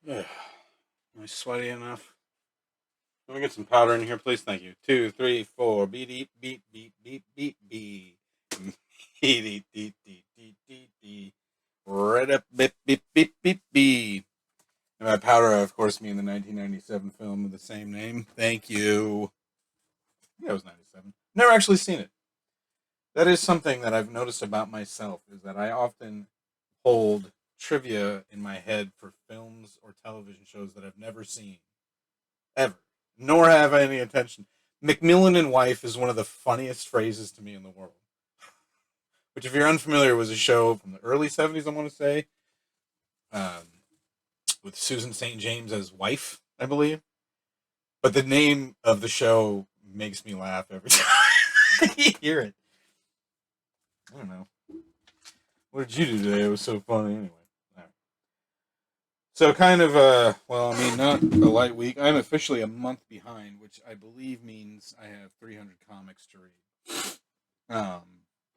Ugh. Am I sweaty enough? Let me get some powder in here, please. Thank you. 2, 3, 4. Beep, beep, beep, beep, beep, beep, beep. Beep, beep, beep, beep, beep, beep. Right up, beep, beep, beep, beep, beep. And by powder, of course, mean the 1997 film of the same name. Thank you. Yeah, it was 97. Never actually seen it. That is something that I've noticed about myself, is that I often hold trivia in my head for films or television shows that I've never seen. Ever. Nor have I any attention. Macmillan and Wife is one of the funniest phrases to me in the world. Which, if you're unfamiliar, was a show from the early 70s, I want to say, um, with Susan St. James as wife, I believe. But the name of the show makes me laugh every time I hear it. I don't know. What did you do today? It was so funny anyway. All right. So kind of well, I mean, not a light week. I'm officially a month behind, which I believe means I have 300 comics to read.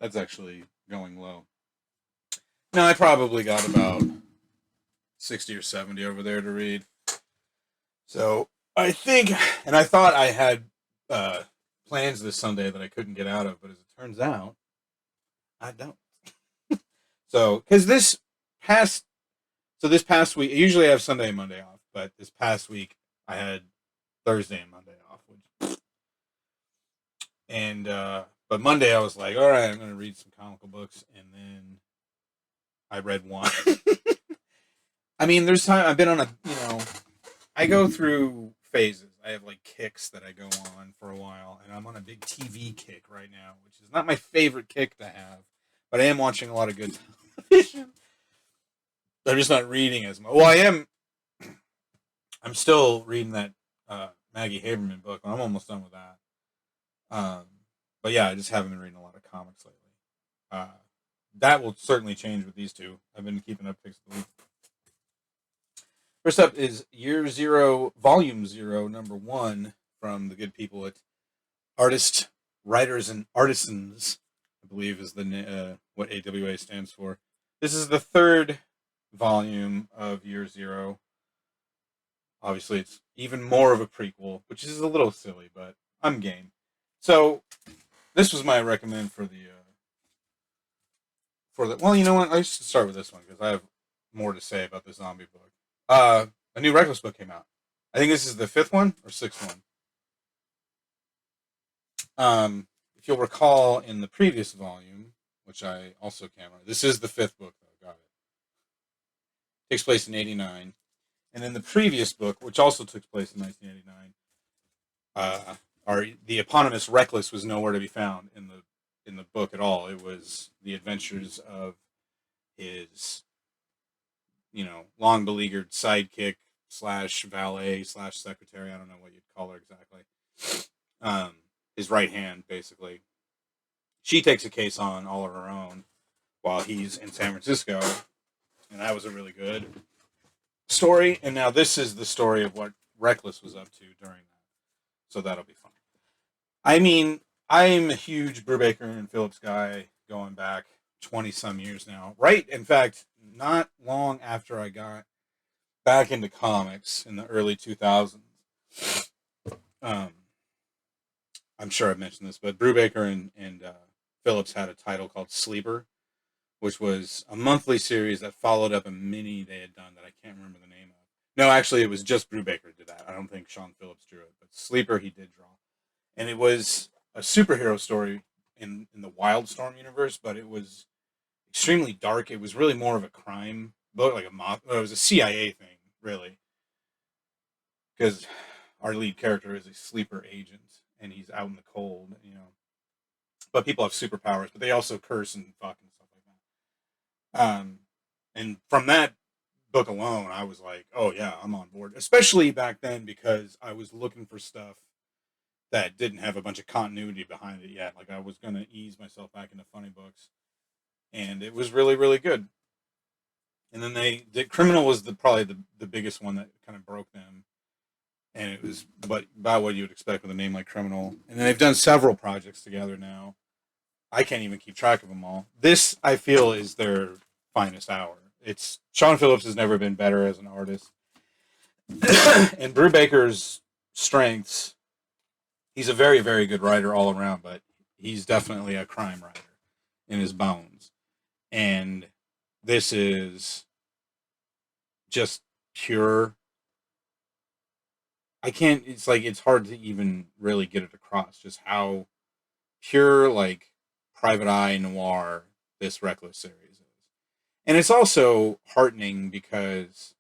That's actually going low. No, I probably got about 60 or 70 over there to read. So I think, and I thought I had uh, plans this Sunday that I couldn't get out of, but as it turns out, I don't. So, because past, this past week, usually I have Sunday and Monday off, but this past week I had Thursday and Monday off, but Monday I was like, all right, I'm going to read some comical books, and then I read one. I mean, there's time I've been on I go through phases. I have like kicks that I go on for a while, and I'm on a big TV kick right now, which is not my favorite kick to have, but I am watching a lot of good television. I'm just not reading as much. Well, I am. I'm still reading that Maggie Haberman book. I'm almost done with that. Um, but yeah, I just haven't been reading a lot of comics lately. Uh, that will certainly change with these two. I've been keeping up picks of the week. First up is Year Zero, Volume Zero, Number One, from the good people at Artist, Writers, and Artisans. I believe is the what AWA stands for. This is the third volume of Year Zero. Obviously, it's even more of a prequel, which is a little silly, but I'm game. So this was my recommend for the. Well, you know what? I should start with this one because I have more to say about the zombie book. A new Reckless book came out. I think this is the fifth one or sixth one. If you'll recall, in the previous volume, which I also can't remember, this is the fifth book though. Got it. Takes place in '89, and in the previous book, which also took place in 1989, the eponymous Reckless was nowhere to be found in the book at all. It was the adventures of his, long beleaguered sidekick slash valet slash secretary. I don't know what you'd call her exactly. His right hand, basically. She takes a case on all of her own while he's in San Francisco, and that was a really good story. And now this is the story of what Reckless was up to during that, so that'll be fun. I mean, I'm a huge Brubaker and Phillips guy going back 20 some years now. Right, in fact, not long after I got back into comics in the early 2000s. Um, I'm sure I've mentioned this, but Brubaker and Phillips had a title called Sleeper, which was a monthly series that followed up a mini they had done that I can't remember the name of. No, actually, it was just Brubaker did that. I don't think Sean Phillips drew it, but Sleeper he did draw, and it was a superhero story in the Wildstorm universe, but it was extremely dark. It was really more of a crime book, like a mob. It was a CIA thing, really, because our lead character is a sleeper agent and he's out in the cold. But people have superpowers, but they also curse and fuck and stuff like that. And from that book alone, I was like, oh yeah, I'm on board. Especially back then because I was looking for stuff that didn't have a bunch of continuity behind it yet. Like I was gonna ease myself back into funny books, and it was really really good. And then they did Criminal was probably the biggest one that kind of broke them, and it was about what you would expect with a name like Criminal. And then they've done several projects together now. I can't even keep track of them all. This I feel is their finest hour. It's Sean Phillips has never been better as an artist. And Brubaker's strengths, he's a very, very good writer all around, but he's definitely a crime writer in his bones. And this is just pure. I can't, it's like, it's hard to even really get it across just how pure, like, private eye noir this Reckless series is. And it's also heartening because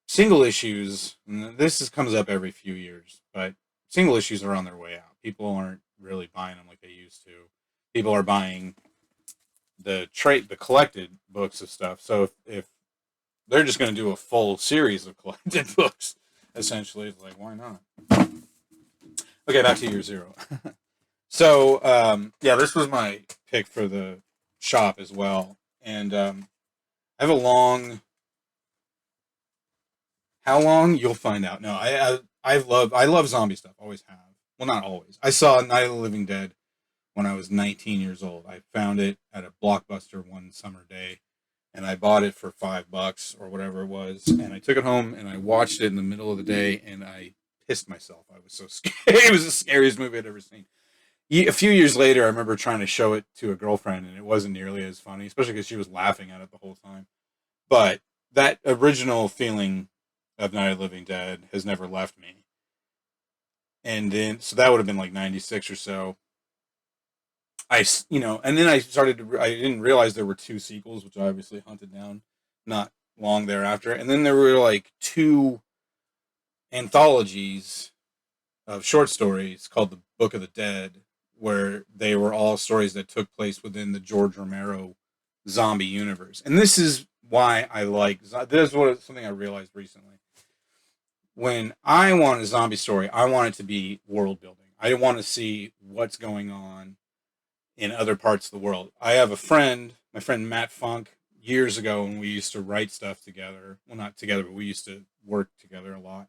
single issues, and comes up every few years, but single issues are on their way out. People aren't really buying them like they used to. People are buying the collected books of stuff. So if they're just going to do a full series of collected books, essentially, it's like, why not? Okay, back to year zero. So yeah, this was my pick for the shop as well, and I have a long. How long? You'll find out. No, I love zombie stuff. Always have. Well, not always. I saw Night of the Living Dead when I was 19 years old. I found it at a Blockbuster one summer day, and I bought it for $5 or whatever it was, and I took it home and I watched it in the middle of the day, and I pissed myself. I was so scared. It was the scariest movie I'd ever seen. A few years later, I remember trying to show it to a girlfriend, and it wasn't nearly as funny, especially because she was laughing at it the whole time. But that original feeling of Night of the Living Dead has never left me. And then, so that would have been like 96 or so. And then I didn't realize there were two sequels, which I obviously hunted down not long thereafter. And then there were like two anthologies of short stories called the Book of the Dead, where they were all stories that took place within the George Romero zombie universe. And this is why I like this is something I realized recently. When I want a zombie story, I want it to be world building. I want to see what's going on in other parts of the world. I have a friend, my friend Matt Funk, years ago when we used to write stuff together. Well, not together, but we used to work together a lot.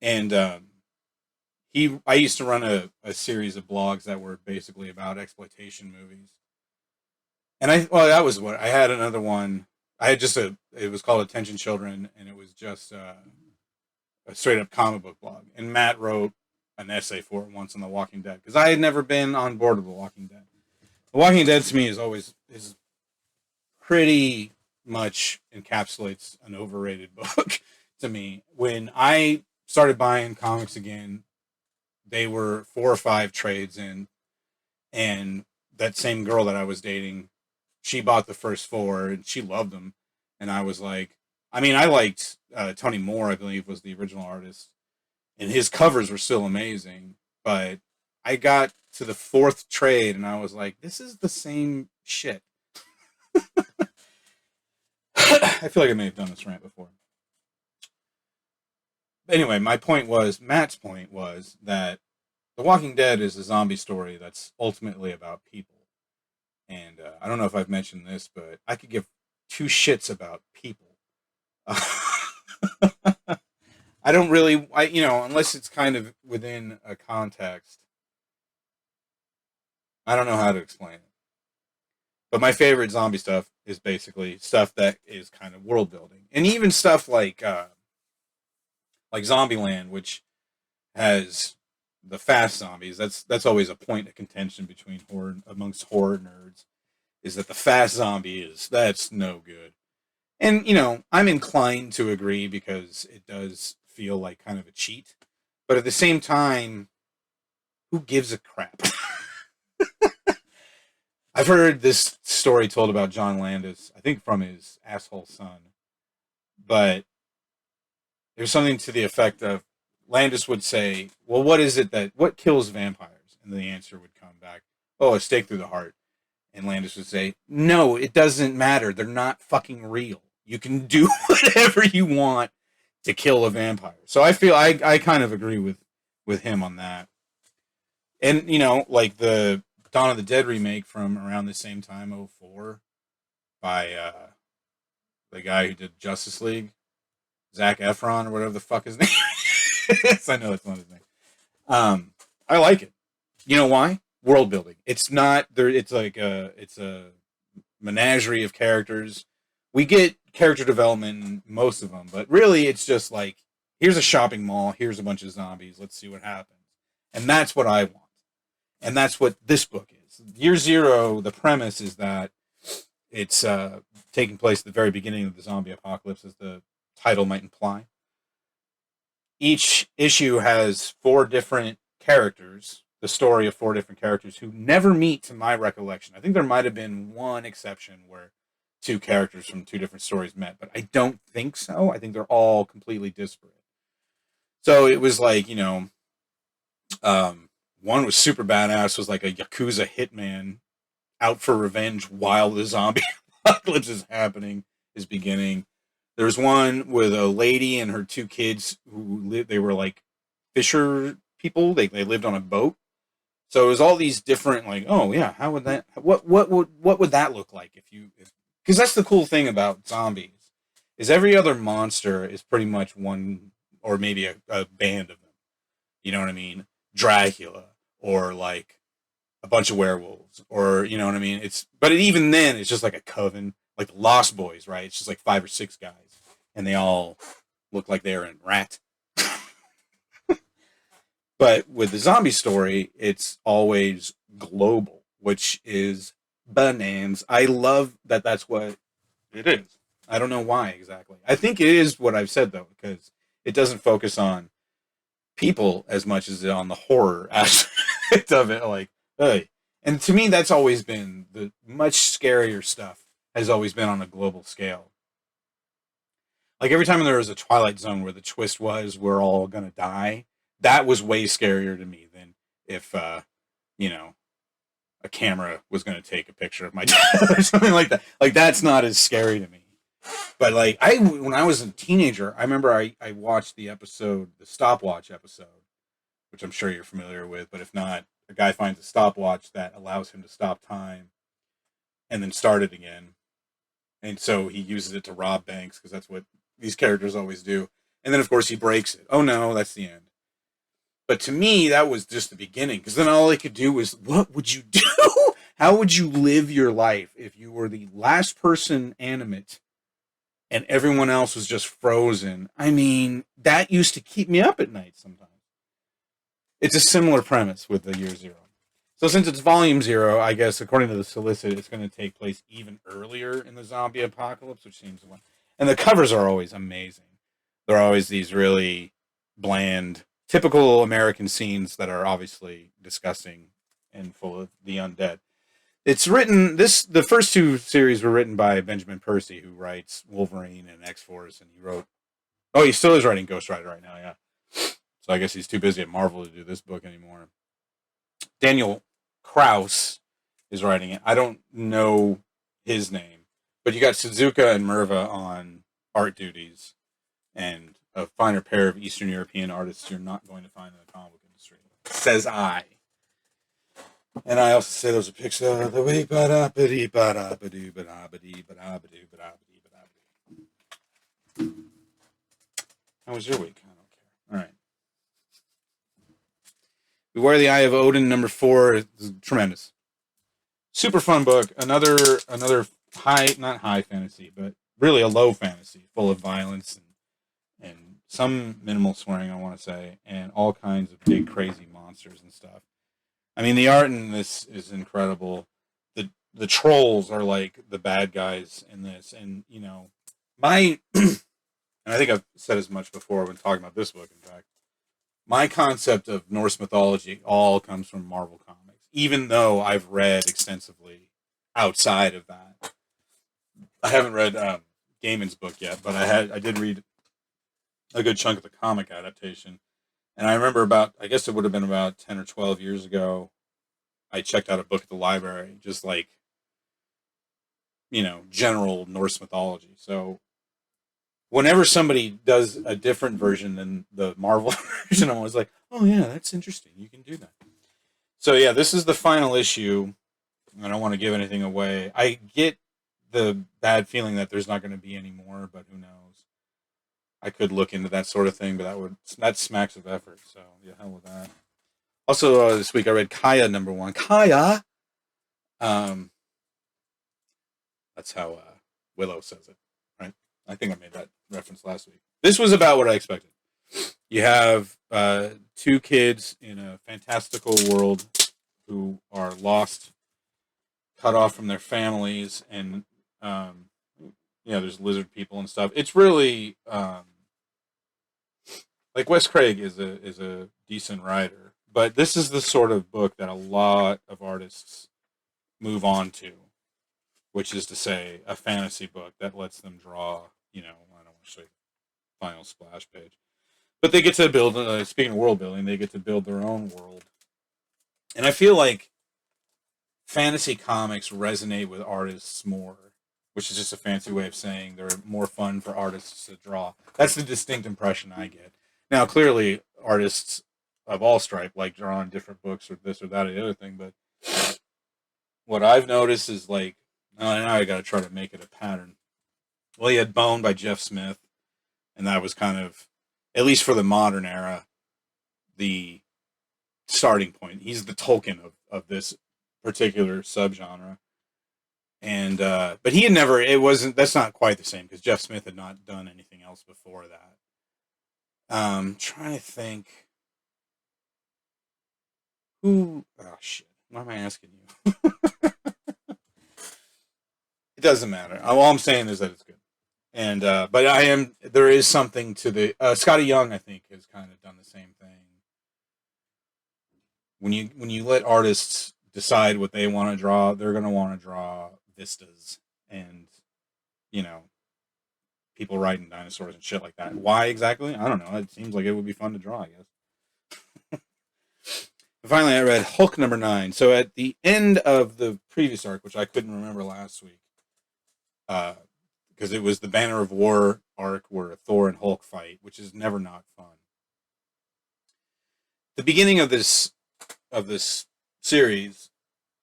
And I used to run a series of blogs that were basically about exploitation movies. And that was what I had another one. I had it was called Attention Children, and it was just a straight up comic book blog. And Matt wrote an essay for it once on The Walking Dead because I had never been on board with The Walking Dead. The Walking Dead to me is pretty much encapsulates an overrated book to me. When I started buying comics again, they were 4 or 5 trades in, and that same girl that I was dating, she bought the first 4 and she loved them, and I was like, I mean, I liked Tony Moore, I believe, was the original artist, and his covers were still amazing, but I got to the 4th trade and I was like, this is the same shit. I feel like I may have done this rant before. Anyway, Matt's point was that The Walking Dead is a zombie story that's ultimately about people. And I don't know if I've mentioned this, but I could give 2 shits about people. I don't really, unless it's kind of within a context. I don't know how to explain it. But my favorite zombie stuff is basically stuff that is kind of world building, and even stuff like Zombieland, which has the fast zombies. That's always a point of contention between amongst horror nerds, is that the fast zombie that's no good. And I'm inclined to agree because it does feel like kind of a cheat, but at the same time, who gives a crap? I've heard this story told about John Landis, I think from his asshole son, but there's something to the effect of Landis would say, well, what kills vampires? And the answer would come back, oh, a stake through the heart. And Landis would say, no, it doesn't matter. They're not fucking real. You can do whatever you want to kill a vampire. So I feel I kind of agree with him on that. And, like the Dawn of the Dead remake from around the same time, 2004, by the guy who did Justice League, Zac Efron or whatever the fuck his name is. I know that's not his name. I like it. You know why? World building. It's not there. It's a menagerie of characters. We get character development in most of them, but really it's just like Here's a shopping mall. Here's a bunch of zombies. Let's see what happens. And that's what I want. And that's what this book is. Year Zero, the premise is that it's taking place at the very beginning of the zombie apocalypse, as the title might imply. Each issue has four different characters, the story of four different characters who never meet, to my recollection. I think there might have been one exception where two characters from two different stories met, but I don't think so. I think they're all completely disparate. So it was like, one was super badass, was like a Yakuza hitman out for revenge while the zombie apocalypse is happening, is beginning. There's one with a lady and her two kids who lived, they were like fisher people. They lived on a boat. So it was all these different, like, oh yeah, how would that, what would that look like if you, because that's the cool thing about zombies, is every other monster is pretty much one, or maybe a band of them. You know what I mean? Dracula, or like a bunch of werewolves, or you know what I mean? But even then, it's just like a coven, like the Lost Boys, right? It's just like 5 or 6 guys, and they all look like they're in Rat. But with the zombie story, it's always global, which is bananas. I love that that's what it is. I don't know why exactly. I think it is what I've said, though, because it doesn't focus on people as much as on the horror aspect of it. Like, hey. And to me, that's always been the much scarier stuff, has always been on a global scale. Like every time there was a Twilight Zone where the twist was we're all gonna die, that was way scarier to me than if you know, a camera was gonna take a picture of my dad or something like that. Like that's not as scary to me. But like when I was a teenager, I remember I watched the episode, the stopwatch episode, which I'm sure you're familiar with. But if not, a guy finds a stopwatch that allows him to stop time and then start it again. And so he uses it to rob banks because that's what these characters always do. And then of course he breaks it. Oh no, that's the end. But to me, that was just the beginning, because then all I could do was, what would you do? How would you live your life if you were the last person animate and everyone else was just frozen? I mean, that used to keep me up at night sometimes. It's a similar premise with the Year Zero. So since it's Volume Zero, I guess according to the solicit, it's going to take place even earlier in the zombie apocalypse, which seems one. And the covers are always amazing. They're always these really bland, typical American scenes that are obviously disgusting and full of the undead. It's written the first two series were written by Benjamin Percy, who writes Wolverine and X Force, and he wrote. Oh, he still is writing Ghost Rider right now, yeah. So I guess he's too busy at Marvel to do this book anymore. Daniel Kraus is writing it. I don't know his name, but you got Suzuka and Merva on art duties, and a finer pair of Eastern European artists you're not going to find in the comic book industry, says I. And I also say those are picks of the week. How was your week? I don't care. All right. Beware the Eye of Odin, number 4. Is tremendous. Super fun book. Another high, not high fantasy, but really a low fantasy, full of violence and some minimal swearing, I want to say, and all kinds of big crazy monsters and stuff. I mean, the art in this is incredible. The trolls are like the bad guys in this, and my and I think I've said as much before when talking about this book. In fact, my concept of Norse mythology all comes from Marvel Comics, even though I've read extensively outside of that. I haven't read Gaiman's book yet, but I did read a good chunk of the comic adaptation. And I remember I guess it would have been about 10 or 12 years ago, I checked out a book at the library, just like, general Norse mythology. So whenever somebody does a different version than the Marvel version, I'm always like, oh yeah, that's interesting. You can do that. So yeah, this is the final issue. I don't want to give anything away. I get the bad feeling that there's not going to be any more, but who knows? I could look into that sort of thing, but that smacks of effort. So yeah, hell with that. Also, this week I read Kaya number 1. Kaya. That's how Willow says it, right? I think I made that reference last week. This was about what I expected. You have two kids in a fantastical world who are lost, cut off from their families, and um, there's lizard people and stuff. It's really like Wes Craig is a decent writer, but this is the sort of book that a lot of artists move on to, which is to say, a fantasy book that lets them draw. I don't want to show you the final splash page, but they get to build. Speaking of world building, they get to build their own world, and I feel like fantasy comics resonate with artists more, which is just a fancy way of saying they're more fun for artists to draw. That's the distinct impression I get. Now, clearly, artists of all stripe like drawing different books or this or that or the other thing, but what I've noticed is like, now I got to try to make it a pattern. Well, you had Bone by Jeff Smith, and that was kind of, at least for the modern era, the starting point. He's the Tolkien of this particular subgenre. And but he had never, it wasn't, that's not quite the same because Jeff Smith had not done anything else before that. Trying to think oh shit, why am I asking you? It doesn't matter. All I'm saying is that it's good. And but there is something to the Scotty Young, I think, has kind of done the same thing. When you let artists decide what they want to draw, they're going to want to draw vistas and you know people riding dinosaurs and shit like that. Why exactly? I don't know. It seems like it would be fun to draw, I guess. Finally, I read Hulk #9. So at the end of the previous arc, which I couldn't remember last week, because it was the Banner of War arc where Thor and Hulk fight, which is never not fun. The beginning of this series,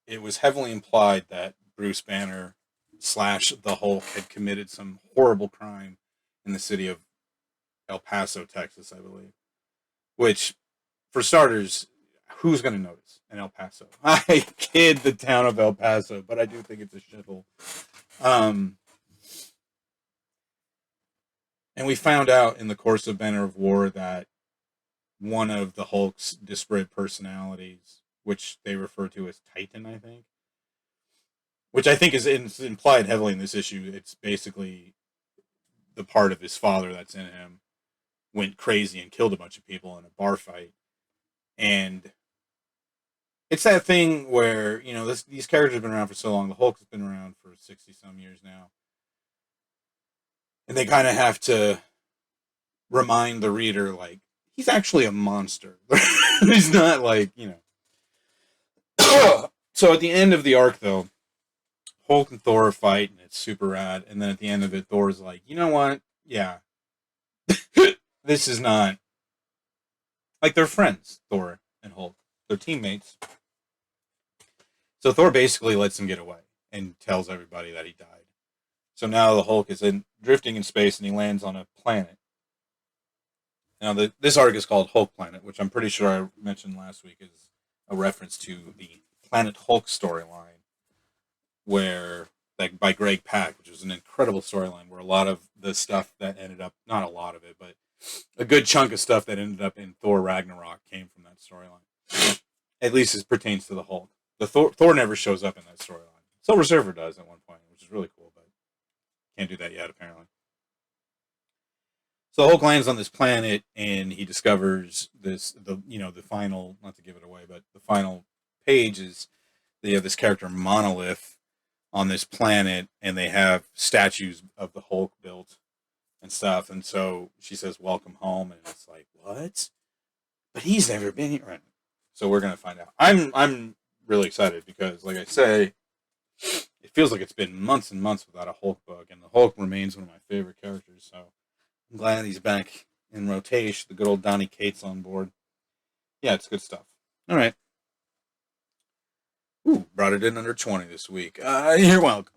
it was heavily implied that Bruce Banner / the Hulk had committed some horrible crime in the city of El Paso, Texas, I believe. Which, for starters, who's going to notice in El Paso? I kid the town of El Paso, but I do think it's a shithole. And we found out in the course of Banner of War that one of the Hulk's disparate personalities, which they refer to as Titan, I think, which I think is implied heavily in this issue. It's basically the part of his father that's in him went crazy and killed a bunch of people in a bar fight. And it's that thing where, these characters have been around for so long. The Hulk has been around for 60 some years now. And they kind of have to remind the reader, like, he's actually a monster. He's not like, So at the end of the arc, though, Hulk and Thor fight, and it's super rad. And then at the end of it, Thor's like, you know what? Yeah. This is not... Like, they're friends, Thor and Hulk. They're teammates. So Thor basically lets him get away and tells everybody that he died. So now the Hulk is drifting in space, and he lands on a planet. Now, this arc is called Hulk Planet, which I'm pretty sure I mentioned last week is a reference to the Planet Hulk storyline, by Greg Pak, which was an incredible storyline where a lot of the stuff that ended up, not a lot of it, but a good chunk of stuff that ended up in Thor Ragnarok came from that storyline. At least as pertains to the Hulk. The Thor never shows up in that storyline. Silver Surfer does at one point, which is really cool, but can't do that yet, apparently. So Hulk lands on this planet, and he discovers the final, not to give it away, but the final page is they have this character Monolith on this planet, and they have statues of the Hulk built and stuff. And so she says, "Welcome home," and it's like, what? But he's never been here. Right? So we're gonna find out. I'm really excited because, like I say, it feels like it's been months and months without a Hulk book, and the Hulk remains one of my favorite characters. So I'm glad he's back in rotation. The good old Donny Cates on board. Yeah, it's good stuff. All right. Ooh, brought it in under 20 this week. You're welcome.